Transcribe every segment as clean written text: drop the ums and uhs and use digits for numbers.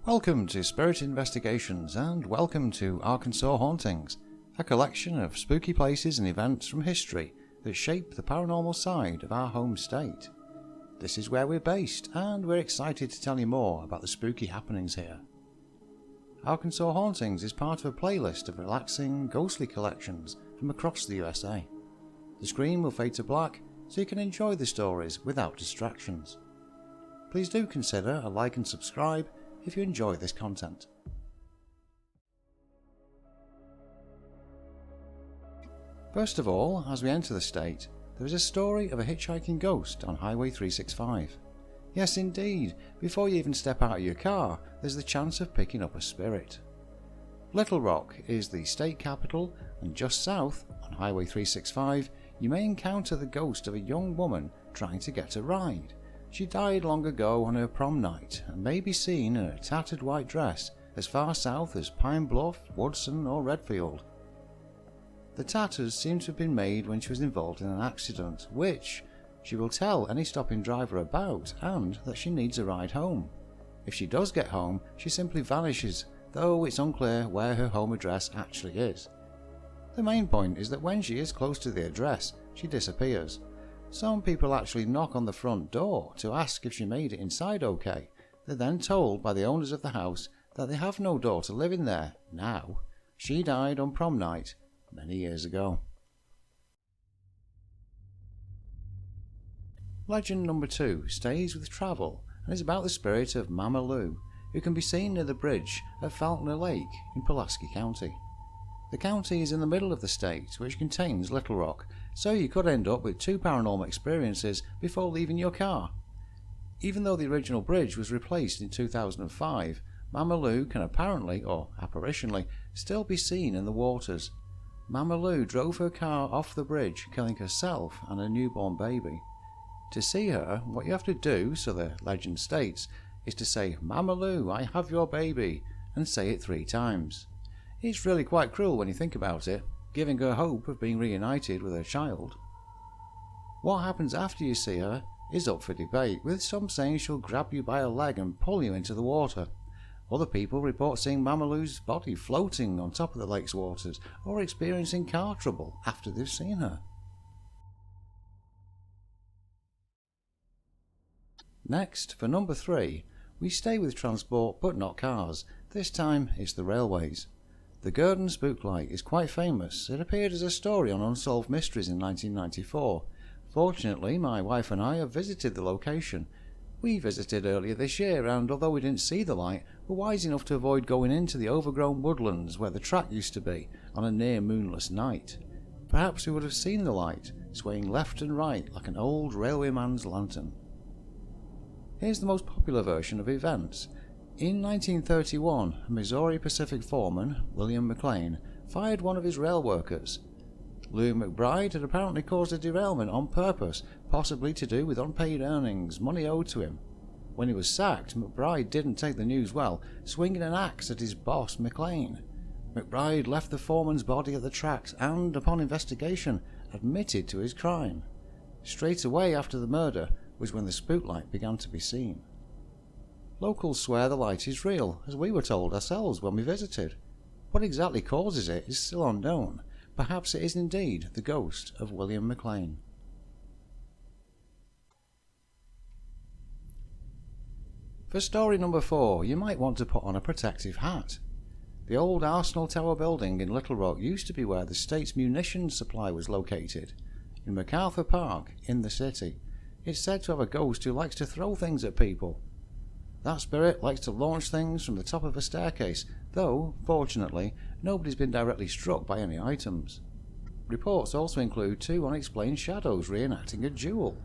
Welcome to Spirit Investigations and welcome to Arkansas Hauntings, a collection of spooky places and events from history that shape the paranormal side of our home state. This is where we're based and we're excited to tell you more about the spooky happenings here. Arkansas Hauntings is part of a playlist of relaxing, ghostly collections from across the USA. The screen will fade to black so you can enjoy the stories without distractions. Please do consider a like and subscribe if you enjoy this content. First of all, as we enter the state, there is a story of a hitchhiking ghost on Highway 365. Yes indeed, before you even step out of your car, there's the chance of picking up a spirit. Little Rock is the state capital, and just south, on Highway 365, you may encounter the ghost of a young woman trying to get a ride. She died long ago on her prom night and may be seen in a tattered white dress as far south as Pine Bluff, Woodson or Redfield. The tatters seem to have been made when she was involved in an accident, which she will tell any stopping driver about, and that she needs a ride home. If she does get home, she simply vanishes, though it's unclear where her home address actually is. The main point is that when she is close to the address, she disappears. Some people actually knock on the front door to ask if she made it inside okay. They're then told by the owners of the house that they have no daughter living there now. She died on prom night many years ago. Legend number 2 stays with travel and is about the spirit of Mama Lou, who can be seen near the bridge at Falconer Lake in Pulaski County. The county is in the middle of the state, which contains Little Rock, so you could end up with 2 paranormal experiences before leaving your car. Even though the original bridge was replaced in 2005, Mama Lou can apparently, or apparitionally, still be seen in the waters. Mama Lou drove her car off the bridge, killing herself and her newborn baby. To see her, what you have to do, so the legend states, is to say, "Mama Lou, I have your baby," and say it 3 times. It's really quite cruel when you think about it, giving her hope of being reunited with her child. What happens after you see her is up for debate, with some saying she'll grab you by a leg and pull you into the water. Other people report seeing Mama Lou's body floating on top of the lake's waters or experiencing car trouble after they've seen her. Next, for number 3, we stay with transport but not cars. This time it's the railways. The Gurdon Spooklight is quite famous. It appeared as a story on Unsolved Mysteries in 1994. Fortunately, my wife and I have visited the location. We visited earlier this year, and although we didn't see the light, were wise enough to avoid going into the overgrown woodlands where the track used to be on a near moonless night. Perhaps we would have seen the light, swaying left and right like an old railwayman's lantern. Here's the most popular version of events. In 1931, a Missouri Pacific foreman, William McLean, fired one of his rail workers. Lou McBride had apparently caused a derailment on purpose, possibly to do with unpaid earnings, money owed to him. When he was sacked, McBride didn't take the news well, swinging an axe at his boss, McLean. McBride left the foreman's body at the tracks and, upon investigation, admitted to his crime. Straight away after the murder was when the spooklight began to be seen. Locals swear the light is real, as we were told ourselves when we visited. What exactly causes it is still unknown. Perhaps it is indeed the ghost of William McLean. For story number 4, you might want to put on a protective hat. The old Arsenal Tower building in Little Rock used to be where the state's munitions supply was located. In MacArthur Park, in the city, it's said to have a ghost who likes to throw things at people. That spirit likes to launch things from the top of a staircase, though, fortunately, nobody's been directly struck by any items. Reports also include 2 unexplained shadows reenacting a duel.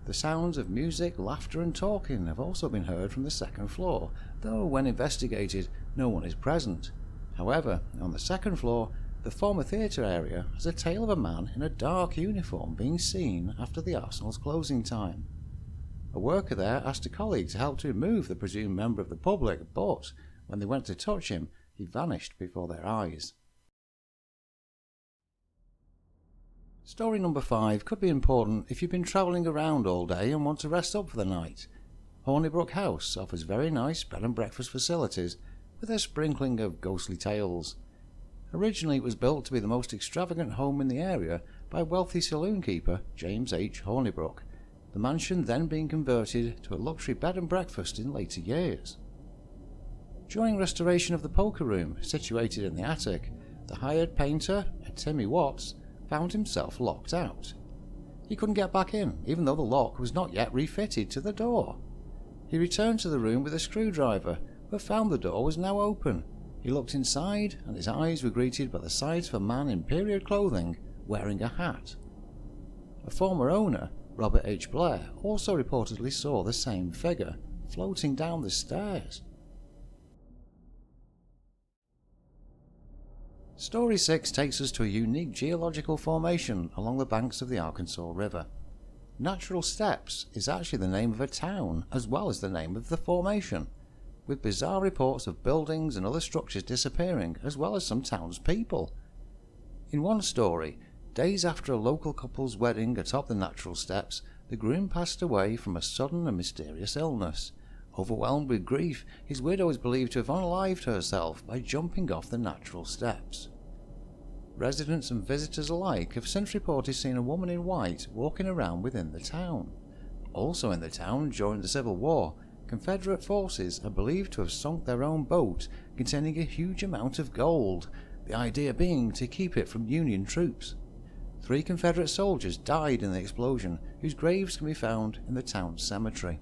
The sounds of music, laughter and talking have also been heard from the 2nd floor, though when investigated, no one is present. However, on the 2nd floor, the former theatre area has a tale of a man in a dark uniform being seen after the Arsenal's closing time. A worker there asked a colleague to help to remove the presumed member of the public, but when they went to touch him, he vanished before their eyes. Story number 5 could be important if you've been travelling around all day and want to rest up for the night. Hornibrook House offers very nice bed and breakfast facilities with a sprinkling of ghostly tales. Originally it was built to be the most extravagant home in the area by wealthy saloon keeper James H. Hornibrook, the mansion then being converted to a luxury bed and breakfast in later years. During restoration of the poker room situated in the attic, the hired painter, Timmy Watts, found himself locked out. He couldn't get back in, even though the lock was not yet refitted to the door. He returned to the room with a screwdriver, but found the door was now open. He looked inside, and his eyes were greeted by the sight of a man in period clothing, wearing a hat. A former owner, Robert H. Blair, also reportedly saw the same figure, floating down the stairs. Story 6 takes us to a unique geological formation along the banks of the Arkansas River. Natural Steps is actually the name of a town as well as the name of the formation, with bizarre reports of buildings and other structures disappearing as well as some townspeople. In one story, days after a local couple's wedding atop the Natural Steps, the groom passed away from a sudden and mysterious illness. Overwhelmed with grief, his widow is believed to have unalived herself by jumping off the Natural Steps. Residents and visitors alike have since reported seeing a woman in white walking around within the town. Also in the town during the Civil War, Confederate forces are believed to have sunk their own boat containing a huge amount of gold, the idea being to keep it from Union troops. 3 Confederate soldiers died in the explosion, whose graves can be found in the town cemetery.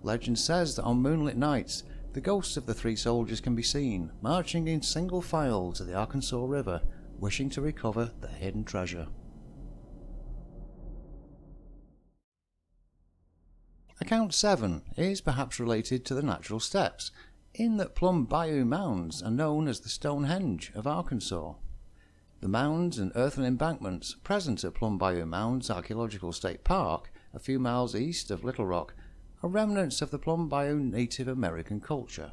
Legend says that on moonlit nights, the ghosts of the 3 soldiers can be seen marching in single file to the Arkansas River, wishing to recover their hidden treasure. Account 7 is perhaps related to the Natural Steps, in that Plum Bayou Mounds are known as the Stonehenge of Arkansas. The mounds and earthen embankments present at Plum Bayou Mounds Archaeological State Park, a few miles east of Little Rock, are remnants of the Plum Bayou Native American culture.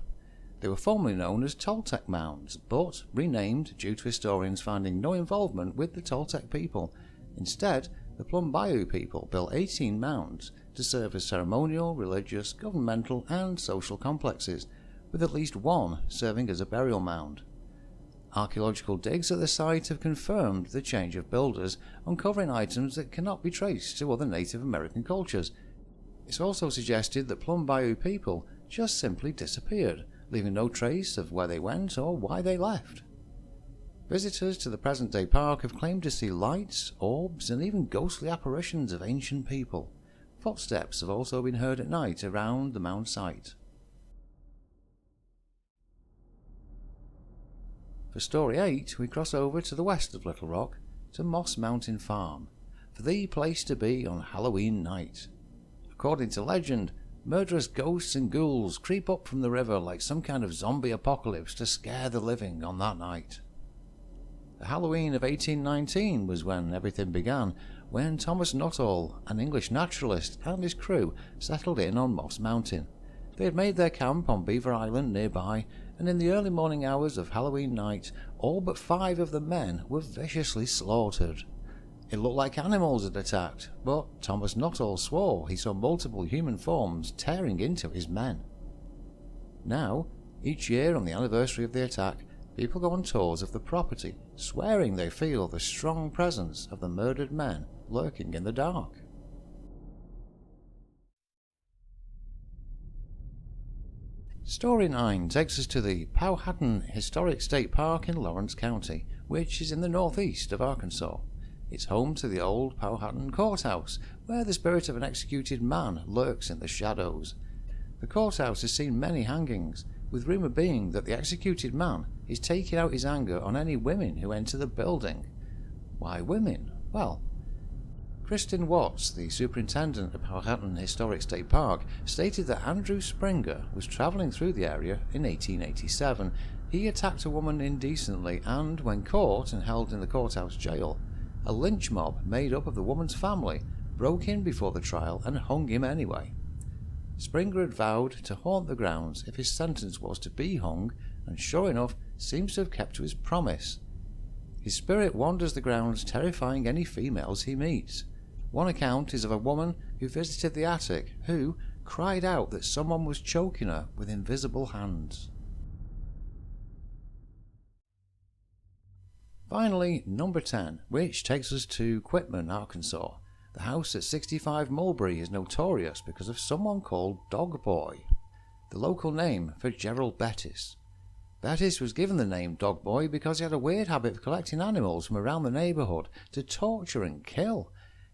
They were formerly known as Toltec Mounds, but renamed due to historians finding no involvement with the Toltec people. Instead, the Plum Bayou people built 18 mounds to serve as ceremonial, religious, governmental, and social complexes, with at least one serving as a burial mound. Archaeological digs at the site have confirmed the change of builders, uncovering items that cannot be traced to other Native American cultures. It's also suggested that Plum Bayou people just simply disappeared, leaving no trace of where they went or why they left. Visitors to the present-day park have claimed to see lights, orbs, and even ghostly apparitions of ancient people. Footsteps have also been heard at night around the mound site. For Story 8, we cross over to the west of Little Rock, to Moss Mountain Farm, for the place to be on Halloween night. According to legend, murderous ghosts and ghouls creep up from the river like some kind of zombie apocalypse to scare the living on that night. The Halloween of 1819 was when everything began, when Thomas Nuttall, an English naturalist, and his crew settled in on Moss Mountain. They had made their camp on Beaver Island nearby, and in the early morning hours of Halloween night, all but 5 of the men were viciously slaughtered. It looked like animals had attacked, but Thomas Nuttall swore he saw multiple human forms tearing into his men. Now, each year on the anniversary of the attack, people go on tours of the property, swearing they feel the strong presence of the murdered men lurking in the dark. Story 9 takes us to the Powhatan Historic State Park in Lawrence County, which is in the northeast of Arkansas. It's home to the old Powhatan Courthouse, where the spirit of an executed man lurks in the shadows. The courthouse has seen many hangings, with rumour being that the executed man is taking out his anger on any women who enter the building. Why women? Well, Kristen Watts, the superintendent of Powhatan Historic State Park, stated that Andrew Springer was travelling through the area in 1887. He attacked a woman indecently and, when caught and held in the courthouse jail, a lynch mob made up of the woman's family broke in before the trial and hung him anyway. Springer had vowed to haunt the grounds if his sentence was to be hung, and sure enough seems to have kept to his promise. His spirit wanders the grounds, terrifying any females he meets. One account is of a woman who visited the attic who, cried out that someone was choking her with invisible hands. Finally, number 10, which takes us to Quitman, Arkansas. The house at 65 Mulberry is notorious because of someone called Dog Boy, the local name for Gerald Bettis. Bettis was given the name Dog Boy because he had a weird habit of collecting animals from around the neighbourhood to torture and kill.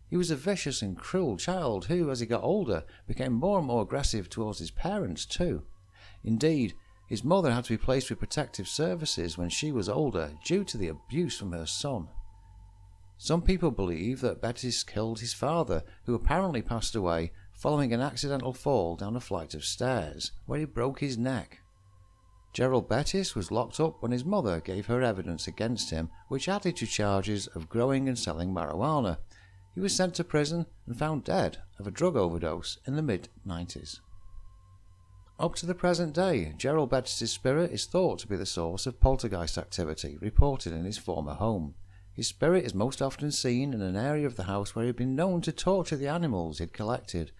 He was a vicious and cruel child who, as he got older, became more and more aggressive towards his parents too. Indeed, his mother had to be placed with protective services when she was older due to the abuse from her son. Some people believe that Bettis killed his father, who apparently passed away following an accidental fall down a flight of stairs, where he broke his neck. Gerald Bettis was locked up when his mother gave her evidence against him, which added to charges of growing and selling marijuana. He was sent to prison and found dead of a drug overdose in the mid-90s. Up to the present day, Gerald Bettis' spirit is thought to be the source of poltergeist activity reported in his former home. His spirit is most often seen in an area of the house where he had been known to torture the animals he'd collected.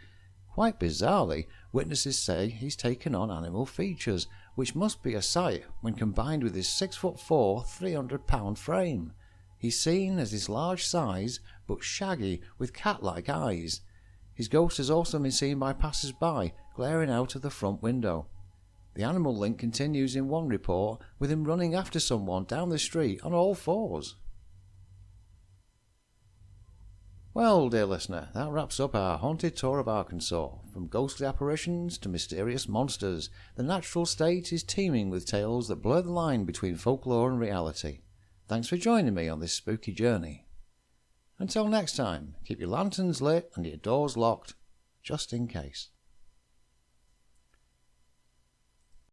Quite bizarrely, witnesses say he's taken on animal features, which must be a sight when combined with his 6'4", 300-pound frame. He's seen as his large size, but shaggy with cat-like eyes. His ghost has also been seen by passers-by, glaring out of the front window. The animal link continues in one report with him running after someone down the street on all fours. Well, dear listener, that wraps up our haunted tour of Arkansas. From ghostly apparitions to mysterious monsters, the natural state is teeming with tales that blur the line between folklore and reality. Thanks for joining me on this spooky journey. Until next time, keep your lanterns lit and your doors locked, just in case.